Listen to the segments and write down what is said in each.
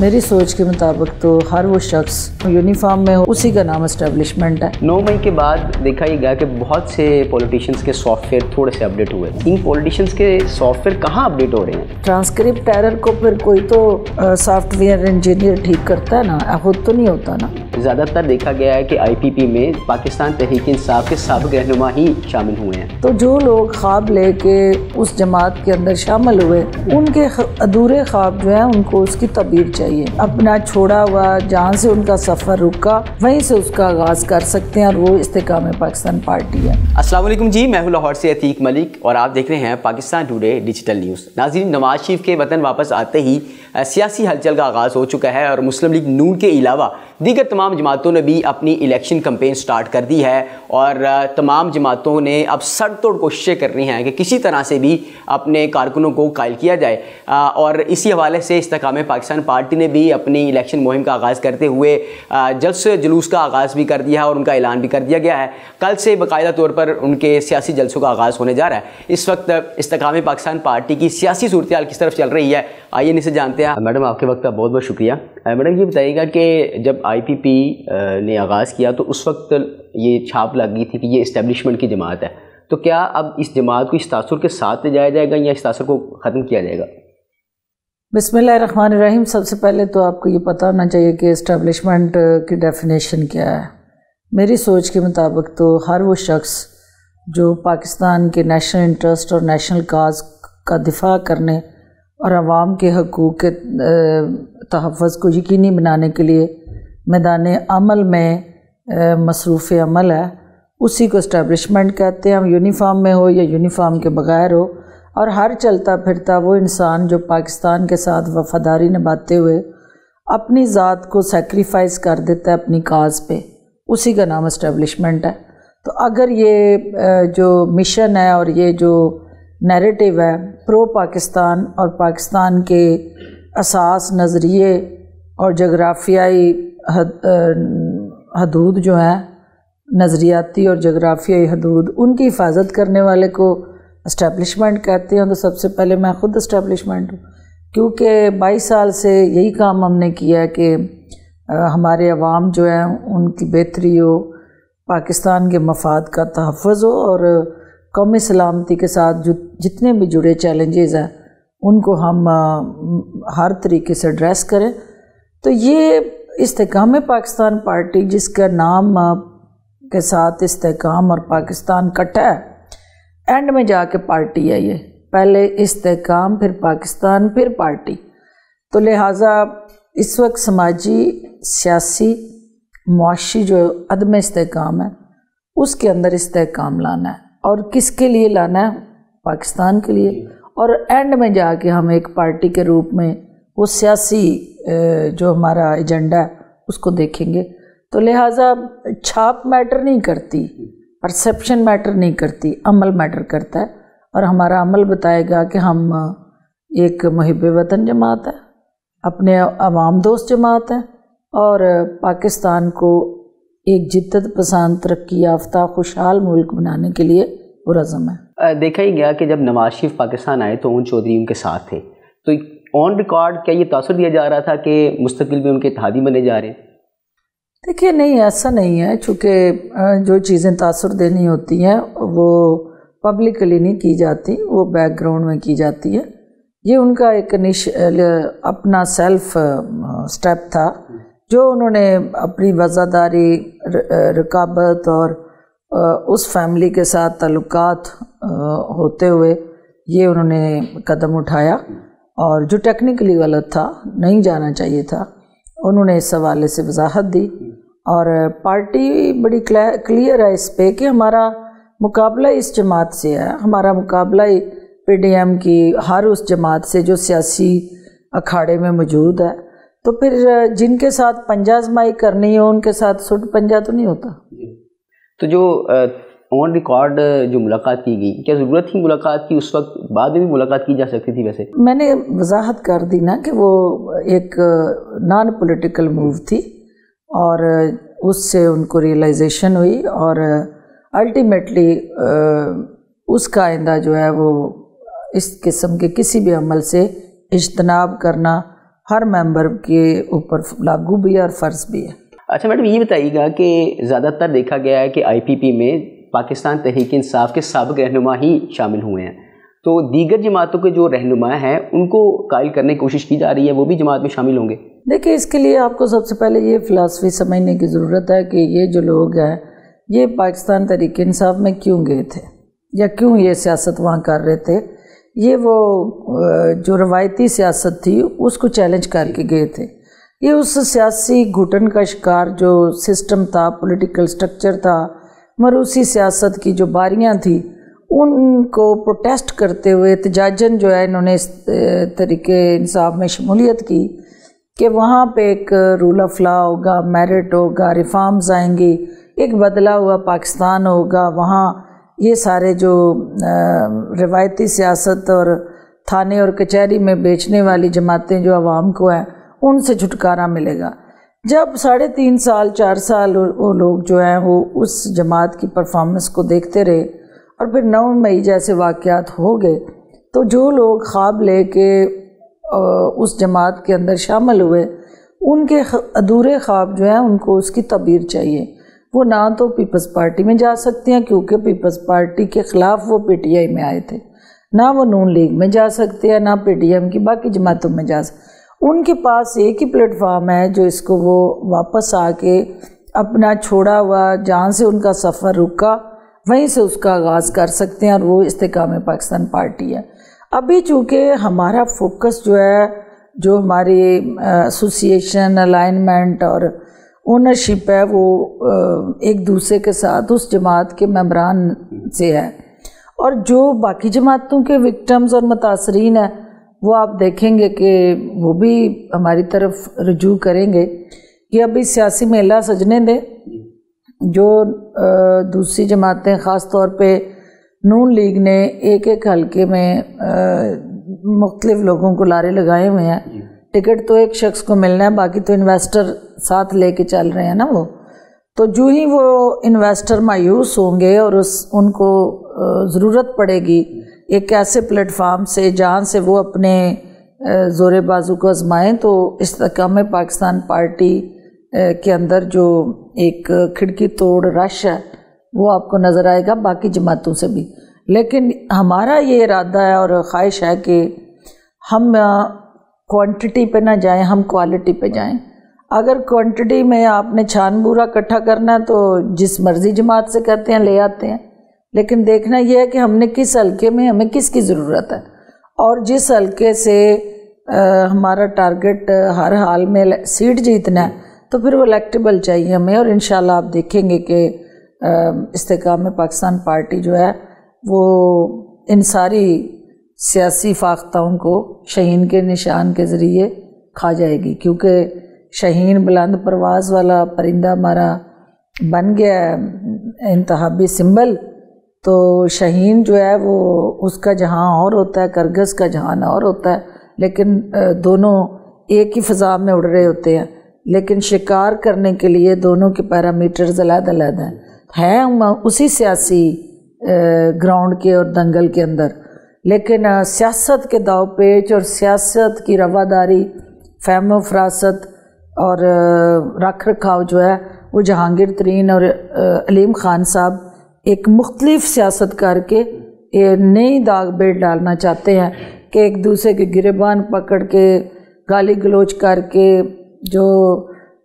میری سوچ کے مطابق تو ہر وہ شخص یونیفارم میں ہو اسی کا نام اسٹیبلشمنٹ ہے۔ 9 مئی کے بعد دیکھا یہ گیا کہ بہت سے پولیٹیشینز کے سافٹ ویئر تھوڑے سے اپڈیٹ ہوئے۔ ان پولیٹیشینز کے سافٹ ویئر کہاں اپڈیٹ ہو رہے ہیں؟ ٹرانسکرپٹ ایرر کو پھر کوئی تو سافٹ ویئر انجینئر ٹھیک کرتا ہے نا، خود تو نہیں ہوتا نا۔ زیادہ تر دیکھا گیا ہے کہ آئی پی پی میں پاکستان تحریک انصاف کے سابق رہنما ہی شامل ہوئے ہیں۔ تو جو لوگ خواب لے کے اس جماعت کے اندر شامل ہوئے، ان کے ادھورے خواب جو ہیں ان کو اس کی تعبیر چاہیے۔ اپنا چھوڑا ہوا جہاں سے ان کا سفر رکا وہیں سے اس کا آغاز کر سکتے ہیں، اور وہ استحکام پاکستان پارٹی ہے۔ السلام علیکم جی، میں ہوں لاہور سے عتیق ملک اور آپ دیکھ رہے ہیں پاکستان ٹوڈے ڈیجیٹل نیوز۔ ناظرین، نواز شریف کے وطن واپس آتے ہی سیاسی ہلچل کا آغاز ہو چکا ہے اور مسلم لیگ نون کے علاوہ دیگر تمام جماعتوں نے بھی اپنی الیکشن کمپین سٹارٹ کر دی ہے، اور تمام جماعتوں نے اب سر توڑ کوششیں کر رہی ہیں کہ کسی طرح سے بھی اپنے کارکنوں کو قائل کیا جائے، اور اسی حوالے سے استحکام پاکستان پارٹی نے بھی اپنی الیکشن مہم کا آغاز کرتے ہوئے جلد سے جلوس کا آغاز بھی کر دیا ہے اور ان کا اعلان بھی کر دیا گیا ہے۔ کل سے باقاعدہ طور پر ان کے سیاسی جلسوں کا آغاز ہونے جا رہا ہے۔ اس وقت استحکام پاکستان پارٹی کی سیاسی صورتحال کس طرف چل رہی ہے، آئیے ان سے جانتے ہیں۔ میڈم، آپ کے وقت کا بہت بہت شکریہ۔ میڈم، یہ بتائیے گا کہ جب آئی پی پی نے آغاز کیا تو اس وقت یہ چھاپ لگ گئی تھی کہ یہ اسٹیبلشمنٹ کی جماعت ہے، تو کیا اب اس جماعت کو اس تاثر کے ساتھ لے جایا جائے گا یا اس تاثر کو ختم کیا جائے گا؟ بسم اللہ الرحمن الرحیم۔ سب سے پہلے تو آپ کو یہ پتہ ہونا چاہیے کہ اسٹیبلشمنٹ کی ڈیفینیشن کیا ہے۔ میری سوچ کے مطابق تو ہر وہ شخص جو پاکستان کے نیشنل انٹرسٹ اور نیشنل کاز کا دفاع کرنے اور عوام کے حقوق کے تحفظ کو یقینی بنانے کے لیے میدان عمل میں مصروف عمل ہے، اسی کو اسٹیبلشمنٹ کہتے ہیں۔ ہم یونیفارم میں ہو یا یونیفارم کے بغیر ہو، اور ہر چلتا پھرتا وہ انسان جو پاکستان کے ساتھ وفاداری نبھاتے ہوئے اپنی ذات کو سیکریفائز کر دیتا ہے اپنی کاز پہ، اسی کا نام اسٹیبلشمنٹ ہے۔ تو اگر یہ جو مشن ہے اور یہ جو نیریٹو ہے پرو پاکستان اور پاکستان کے اساس، نظریے اور جغرافیائی حدود جو ہیں، نظریاتی اور جغرافیائی حدود، ان کی حفاظت کرنے والے کو اسٹیبلشمنٹ کہتے ہیں۔ تو سب سے پہلے میں خود اسٹیبلشمنٹ ہوں، کیونکہ 22 سال سے یہی کام ہم نے کیا ہے کہ ہمارے عوام جو ہیں ان کی بہتری ہو، پاکستان کے مفاد کا تحفظ ہو، اور قومی سلامتی کے ساتھ جتنے بھی جڑے چیلنجز ہیں ان کو ہم ہر طریقے سے ایڈریس کریں۔ تو یہ استحکام پاکستان پارٹی، جس کا نام کے ساتھ استحکام اور پاکستان کٹا ہے، اینڈ میں جا کے پارٹی ہے۔ یہ پہلے استحکام، پھر پاکستان، پھر پارٹی۔ تو لہٰذا اس وقت سماجی، سیاسی، معاشی جو عدم استحکام ہے اس کے اندر استحکام لانا ہے، اور کس کے لیے لانا ہے؟ پاکستان کے لیے۔ اور اینڈ میں جا کے ہم ایک پارٹی کے روپ میں وہ سیاسی جو ہمارا ایجنڈا ہے اس کو دیکھیں گے۔ تو لہٰذا چھاپ میٹر نہیں کرتی، پرسیپشن میٹر نہیں کرتی، عمل میٹر کرتا ہے، اور ہمارا عمل بتائے گا کہ ہم ایک محب وطن جماعت ہے، اپنے عوام دوست جماعت ہے، اور پاکستان کو ایک جدت پسند، ترقی یافتہ، خوشحال ملک بنانے کے لیے پرعزم ہے۔ دیکھا ہی گیا کہ جب نواز شریف پاکستان آئے تو اون چودھری ان کے ساتھ تھے، تو آن ریکارڈ کیا یہ تاثر دیا جا رہا تھا کہ مستقبل میں ان کے اتحادی بنے جا رہے ہیں؟ دیکھیے، نہیں، ایسا نہیں ہے، چونکہ جو چیزیں تاثر دینی ہوتی ہیں وہ پبلکلی نہیں کی جاتی، وہ بیک گراؤنڈ میں کی جاتی ہے۔ یہ ان کا ایک اپنا سیلف سٹیپ تھا جو انہوں نے اپنی وفاداری، رقابت اور اس فیملی کے ساتھ تعلقات ہوتے ہوئے یہ انہوں نے قدم اٹھایا، اور جو ٹیکنیکلی غلط تھا، نہیں جانا چاہیے تھا، انہوں نے اس حوالے سے وضاحت دی۔ اور پارٹی بڑی کلیئر ہے اس پہ کہ ہمارا مقابلہ اس جماعت سے ہے، ہمارا مقابلہ پی ڈی ایم کی ہر اس جماعت سے جو سیاسی اکھاڑے میں موجود ہے۔ تو پھر جن کے ساتھ پنجہ آزمائی کرنی ہو ان کے ساتھ سٹ پنجہ تو نہیں ہوتا۔ تو جو آن ریکارڈ جو ملاقات کی گئی، کیا ضرورت تھی ملاقات کی؟ اس وقت بعد میں بھی ملاقات کی جا سکتی تھی ویسے؟ میں نے وضاحت کر دی نا کہ وہ ایک نان پولیٹیکل موو تھی، اور اس سے ان کو ریئلائزیشن ہوئی، اور الٹیمیٹلی اس کا آئندہ جو ہے وہ اس قسم کے کسی بھی عمل سے اجتناب کرنا ہر ممبر کے اوپر لاگو بھی ہے اور فرض بھی ہے۔ اچھا میڈم یہ بتائیے گا کہ زیادہ تر دیکھا گیا ہے کہ آئی پی پی میں پاکستان تحریک انصاف کے سابق رہنما ہی شامل ہوئے ہیں، تو دیگر جماعتوں کے جو رہنما ہیں ان کو قائل کرنے کی کوشش کی جا رہی ہے، وہ بھی جماعت میں شامل ہوں گے؟ دیکھیں اس کے لیے آپ کو سب سے پہلے یہ فلسفی سمجھنے کی ضرورت ہے کہ یہ جو لوگ ہیں یہ پاکستان تحریک انصاف میں کیوں گئے تھے یا کیوں یہ سیاست وہاں کر رہے تھے۔ یہ وہ جو روایتی سیاست تھی اس کو چیلنج کر کے گئے تھے۔ یہ اس سیاسی گھٹن کا شکار جو سسٹم تھا، پولیٹیکل سٹرکچر تھا، موروثی سیاست کی جو باریاں تھیں، ان کو پروٹیسٹ کرتے ہوئے احتجاجاً جو ہے انہوں نے اس تحریک انصاف میں شمولیت کی کہ وہاں پہ ایک رول آف لا ہوگا، میرٹ ہوگا، ریفارمز آئیں گی، ایک بدلا ہوا پاکستان ہوگا۔ وہاں یہ سارے جو روایتی سیاست اور تھانے اور کچہری میں بیچنے والی جماعتیں جو عوام کو ہیں ان سے چھٹکارا ملے گا۔ جب 3.5 سال 4 سال وہ لوگ جو ہیں وہ اس جماعت کی پرفارمنس کو دیکھتے رہے اور پھر 9 مئی جیسے واقعات ہو گئے، تو جو لوگ خواب لے کے اس جماعت کے اندر شامل ہوئے ان کے ادھورے خواب جو ہیں ان کو اس کی تعبیر چاہیے۔ وہ نہ تو پیپلز پارٹی میں جا سکتے ہیں کیونکہ پیپلز پارٹی کے خلاف وہ پی ٹی آئی میں آئے تھے، نہ وہ نون لیگ میں جا سکتے ہیں، نہ پی ٹی ایم کی باقی جماعتوں میں جا سکتے۔ ان کے پاس ایک ہی پلیٹ فارم ہے جو اس کو وہ واپس آ کے اپنا چھوڑا ہوا جہاں سے ان کا سفر رکا وہیں سے اس کا آغاز کر سکتے ہیں، اور وہ استحکام پاکستان پارٹی ہے۔ ابھی چونکہ ہمارا فوکس جو ہے، جو ہماری ایسوسیشن، الائنمنٹ اور اونرشپ ہے، وہ ایک دوسرے کے ساتھ اس جماعت کے ممبران سے ہے، اور جو باقی جماعتوں کے وکٹمز اور متاثرین ہیں وہ آپ دیکھیں گے کہ وہ بھی ہماری طرف رجوع کریں گے کہ ابھی سیاسی میلہ سجنے دیں۔ جو دوسری جماعتیں خاص طور پہ نون لیگ نے ایک حلقے میں مختلف لوگوں کو لارے لگائے ہوئے ہیں، ٹکٹ تو ایک شخص کو ملنا ہے، باقی تو انویسٹر ساتھ لے کے چل رہے ہیں نا وہ، تو جو ہی وہ انویسٹر مایوس ہوں گے اور ان کو ضرورت پڑے گی ایک ایسے پلیٹ فارم سے جہاں سے وہ اپنے زور بازو کو آزمائیں، تو استحکام پاکستان پارٹی کے اندر جو ایک کھڑکی توڑ رش ہے وہ آپ کو نظر آئے گا باقی جماعتوں سے بھی۔ لیکن ہمارا یہ ارادہ ہے اور خواہش ہے کہ ہم کوانٹٹی پہ نہ جائیں، ہم کوالٹی پہ جائیں۔ اگر کوانٹٹی میں آپ نے چھان بورا اکٹھا کرنا ہے تو جس مرضی جماعت سے کہتے ہیں لے آتے ہیں، لیکن دیکھنا یہ ہے کہ ہم نے کس حلقے میں ہمیں کس کی ضرورت ہے، اور جس حلقے سے ہمارا ٹارگٹ ہر حال میں سیٹ جیتنا ہے تو پھر وہ الیکٹیبل چاہیے ہمیں، اور انشاءاللہ آپ دیکھیں گے کہ استحکام پاکستان پارٹی جو ہے وہ ان ساری سیاسی فاختہوں کو شاہین کے نشان کے ذریعے کھا جائے گی، کیونکہ شاہین بلند پرواز والا پرندہ ہمارا بن گیا ہے انتخابی سمبل۔ تو شاہین جو ہے وہ اس کا جہاں اور ہوتا ہے، کرگس کا جہان اور ہوتا ہے، لیکن دونوں ایک ہی فضا میں اڑ رہے ہوتے ہیں، لیکن شکار کرنے کے لیے دونوں کے پیرامیٹرز علیحدہ علیحدہ ہیں اسی سیاسی گراؤنڈ کے اور دنگل کے اندر، لیکن سیاست کے داؤ پیچ اور سیاست کی رواداری، فہم و فراست اور رکھ رکھاؤ جو ہے وہ جہانگیر ترین اور علیم خان صاحب ایک مختلف سیاست کر کے نئی داغ بیٹ ڈالنا چاہتے ہیں کہ ایک دوسرے کے گریبان پکڑ کے گالی گلوچ کر کے جو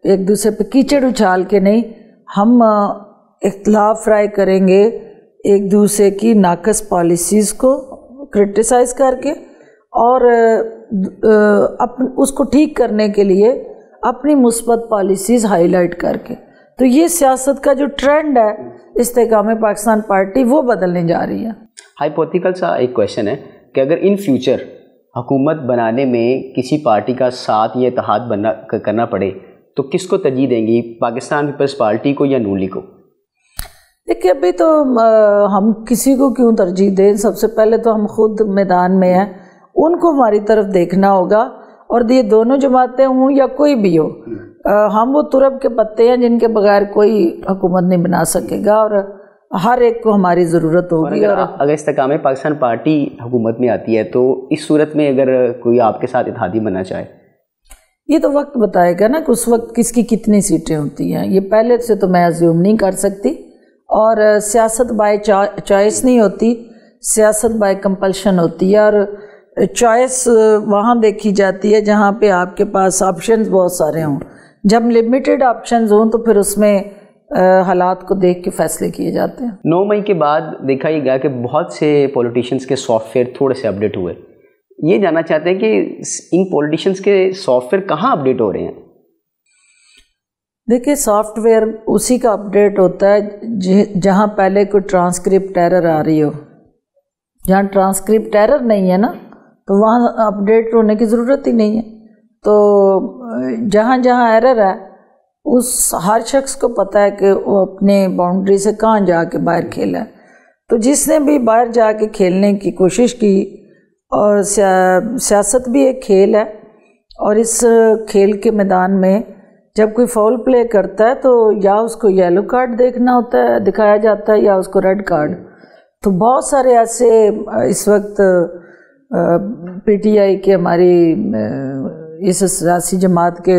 ایک دوسرے پہ کیچڑ اچھال کے نہیں، ہم اختلاف رائے کریں گے ایک دوسرے کی ناقص پالیسیز کو کرٹیسائز کر کے، اور اس کو ٹھیک کرنے کے لیے اپنی مثبت پالیسیز ہائی لائٹ کر کے۔ تو یہ سیاست کا جو ٹرینڈ ہے استحکام پاکستان پارٹی وہ بدلنے جا رہی ہے۔ ہائپوتھیکل سا ایک کویشچن ہے کہ اگر ان فیوچر حکومت بنانے میں کسی پارٹی کا ساتھ یا اتحاد کرنا پڑے تو کس کو ترجیح دیں گی، پاکستان پیپلز پارٹی کو یا نون لیگ کو؟ دیکھیے ابھی تو ہم کسی کو کیوں ترجیح دیں، سب سے پہلے تو ہم خود میدان میں ہیں، ان کو ہماری طرف دیکھنا ہوگا، اور یہ دونوں جماعتیں ہوں یا کوئی بھی ہو، ہم وہ ترب کے پتے ہیں جن کے بغیر کوئی حکومت نہیں بنا سکے گا، اور ہر ایک کو ہماری ضرورت ہوگی۔ اور اگر استحکام پاکستان پارٹی حکومت میں آتی ہے تو اس صورت میں اگر کوئی آپ کے ساتھ اتحادی بننا چاہے؟ یہ تو وقت بتائے گا نا کہ اس وقت کس کی کتنی سیٹیں ہوتی ہیں، یہ پہلے سے تو میں ایزیوم نہیں کر سکتی. اور سیاست بائی چوائس نہیں ہوتی، سیاست بائی کمپلشن ہوتی ہے. اور چوائس وہاں دیکھی جاتی ہے جہاں پہ آپ کے پاس آپشنز بہت سارے ہوں. جب لمیٹڈ آپشنز ہوں تو پھر اس میں حالات کو دیکھ کے فیصلے کیے جاتے ہیں. 9 مئی کے بعد دیکھا یہ گیا کہ بہت سے پولیٹیشینس کے سافٹ ویئر تھوڑے سے اپڈیٹ ہوئے. یہ جاننا چاہتے ہیں کہ ان پولیٹیشینس کے سافٹ ویئر کہاں اپڈیٹ ہو رہے ہیں؟ دیکھیے سافٹ ویئر اسی کا اپڈیٹ ہوتا ہے جہاں پہلے کوئی ٹرانسکرپٹ ایرر آ رہی ہو. جہاں ٹرانسکرپٹ ایرر نہیں ہے نا تو وہاں اپڈیٹ ہونے کی ضرورت ہی نہیں ہے. تو جہاں جہاں ایرر ہے اس ہر شخص کو پتہ ہے کہ وہ اپنے باؤنڈری سے کہاں جا کے باہر کھیلا ہے. تو جس نے بھی باہر جا کے کھیلنے کی کوشش کی، اور سیاست بھی ایک کھیل ہے، اور اس کھیل کے میدان میں جب کوئی فاؤل پلے کرتا ہے تو یا اس کو یلو کارڈ دکھایا جاتا ہے یا اس کو ریڈ کارڈ. تو بہت سارے ایسے اس وقت پی ٹی آئی کے ہماری اس سیاسی جماعت کے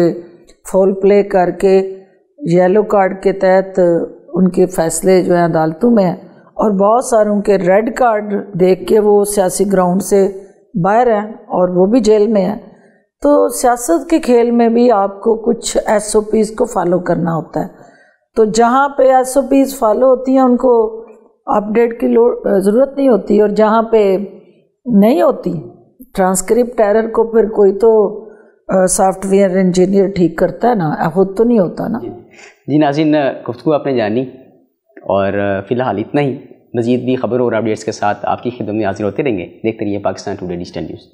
فاؤل پلے کر کے یلو کارڈ کے تحت ان کے فیصلے جو ہیں عدالتوں میں ہیں، اور بہت ساروں کے ریڈ کارڈ دیکھ کے وہ سیاسی گراؤنڈ سے باہر ہیں اور وہ بھی جیل میں ہیں. تو سیاست کے کھیل میں بھی آپ کو کچھ ایس او پیز کو فالو کرنا ہوتا ہے. تو جہاں پہ ایس او پیز فالو ہوتی ہیں ان کو اپڈیٹ کی ضرورت نہیں ہوتی، اور جہاں پہ نہیں ہوتی ٹرانسکرپٹ ایرر کو پھر کوئی تو سافٹ ویئر انجینئر ٹھیک کرتا ہے نا، خود تو نہیں ہوتا نا. جی ناظرین، گفتگو آپ نے جانی، اور فی الحال اتنا ہی. مزید بھی خبروں اور اپڈیٹس کے ساتھ آپ کی خدمت میں حاضر ہوتے رہیں گے. دیکھتے رہیے پاکستان ٹوڈے ڈیجیٹل نیوز.